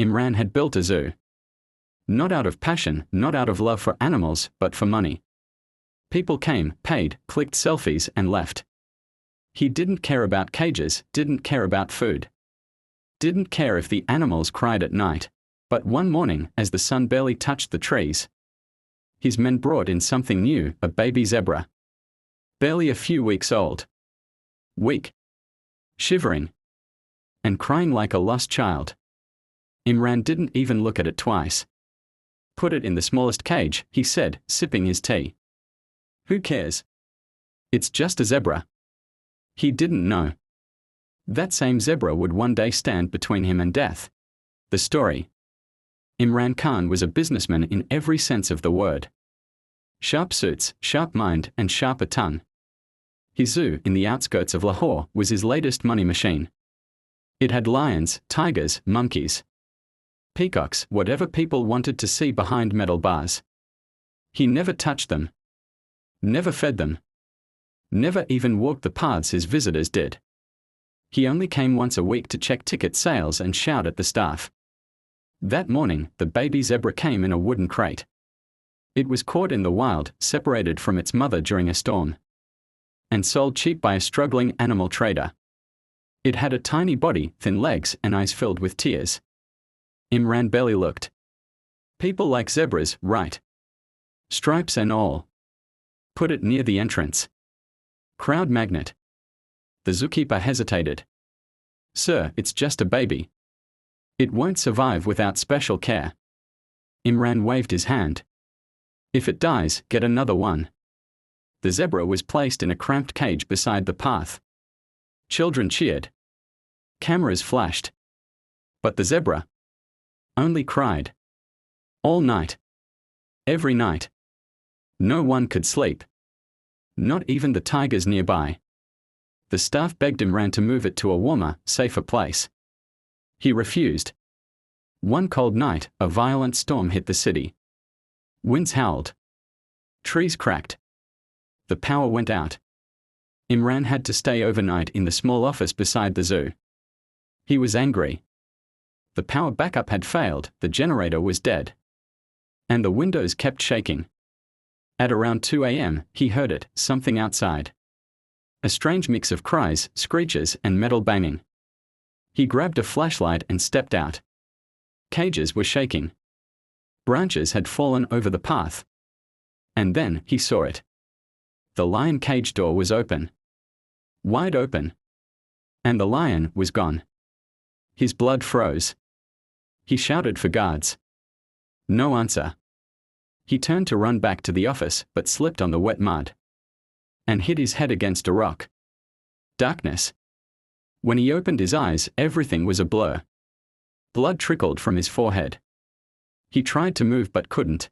Imran had built a zoo. Not out of passion, not out of love for animals, but for money. People came, paid, clicked selfies and left. He didn't care about cages, didn't care about food. Didn't care if the animals cried at night. But one morning, as the sun barely touched the trees, his men brought in something new, a baby zebra. Barely a few weeks old. Weak. Shivering. And crying like a lost child. Imran didn't even look at it twice. Put it in the smallest cage, he said, sipping his tea. Who cares? It's just a zebra. He didn't know. That same zebra would one day stand between him and death. The story. Imran Khan was a businessman in every sense of the word. Sharp suits, sharp mind, and sharper tongue. His zoo in the outskirts of Lahore was his latest money machine. It had lions, tigers, monkeys, peacocks, whatever people wanted to see behind metal bars. He never touched them. Never fed them. Never even walked the paths his visitors did. He only came once a week to check ticket sales and shout at the staff. That morning, the baby zebra came in a wooden crate. It was caught in the wild, separated from its mother during a storm, and sold cheap by a struggling animal trader. It had a tiny body, thin legs, and eyes filled with tears. Imran barely looked. People like zebras, right? Stripes and all. Put it near the entrance. Crowd magnet. The zookeeper hesitated. Sir, it's just a baby. It won't survive without special care. Imran waved his hand. If it dies, get another one. The zebra was placed in a cramped cage beside the path. Children cheered. Cameras flashed. But the zebra only cried. All night. Every night. No one could sleep. Not even the tigers nearby. The staff begged Imran to move it to a warmer, safer place. He refused. One cold night, a violent storm hit the city. Winds howled. Trees cracked. The power went out. Imran had to stay overnight in the small office beside the zoo. He was angry. The power backup had failed, the generator was dead. And the windows kept shaking. At around 2 a.m., he heard it, something outside. A strange mix of cries, screeches, and metal banging. He grabbed a flashlight and stepped out. Cages were shaking. Branches had fallen over the path. And then he saw it. The lion cage door was open. Wide open. And the lion was gone. His blood froze. He shouted for guards. No answer. He turned to run back to the office, but slipped on the wet mud. And hit his head against a rock. Darkness. When he opened his eyes, everything was a blur. Blood trickled from his forehead. He tried to move but couldn't.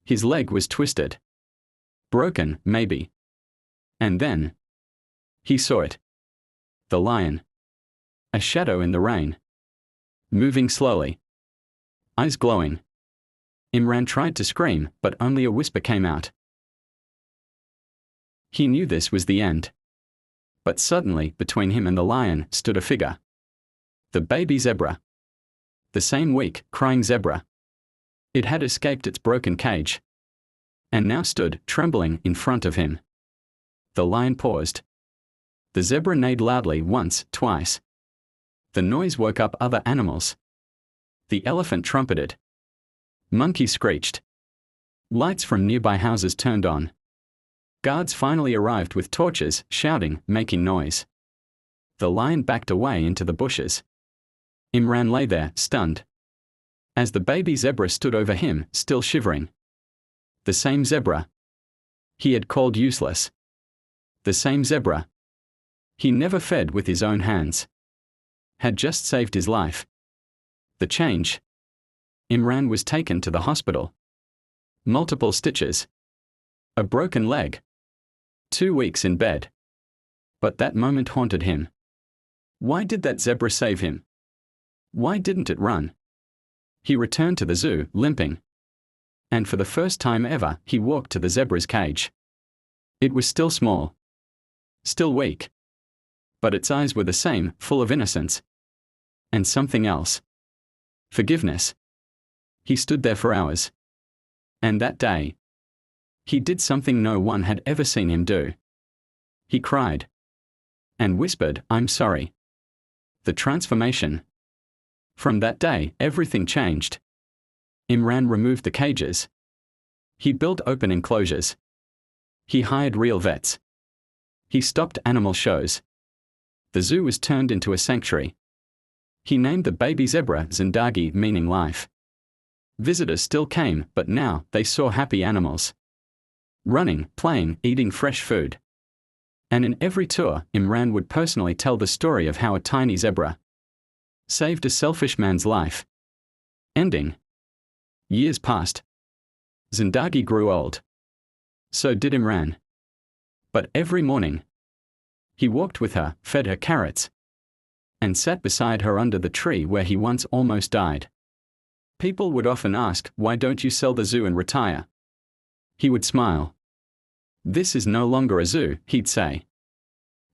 His leg was twisted. Broken, maybe. And then he saw it. The lion. A shadow in the rain. Moving slowly. Eyes glowing. Imran tried to scream, but only a whisper came out. He knew this was the end. But suddenly, between him and the lion, stood a figure. The baby zebra. The same weak, crying zebra. It had escaped its broken cage. And now stood, trembling, in front of him. The lion paused. The zebra neighed loudly once, twice. The noise woke up other animals. The elephant trumpeted. Monkey screeched. Lights from nearby houses turned on. Guards finally arrived with torches, shouting, making noise. The lion backed away into the bushes. Imran lay there, stunned. As the baby zebra stood over him, still shivering. The same zebra he had called useless. The same zebra he never fed with his own hands. Had just saved his life. The change. Imran was taken to the hospital. Multiple stitches. A broken leg. 2 weeks in bed. But that moment haunted him. Why did that zebra save him? Why didn't it run? He returned to the zoo, limping. And for the first time ever, he walked to the zebra's cage. It was still small. Still weak. But its eyes were the same, full of innocence. And something else. Forgiveness. He stood there for hours. And that day, he did something no one had ever seen him do. He cried. And whispered, "I'm sorry." The transformation. From that day, everything changed. Imran removed the cages. He built open enclosures. He hired real vets. He stopped animal shows. The zoo was turned into a sanctuary. He named the baby zebra Zindagi, meaning life. Visitors still came, but now they saw happy animals. Running, playing, eating fresh food. And in every tour, Imran would personally tell the story of how a tiny zebra saved a selfish man's life. Ending. Years passed. Zindagi grew old. So did Imran. But every morning, he walked with her, fed her carrots, and sat beside her under the tree where he once almost died. People would often ask, "Why don't you sell the zoo and retire?" He would smile. "This is no longer a zoo," he'd say.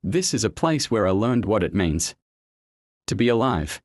"This is a place where I learned what it means to be alive."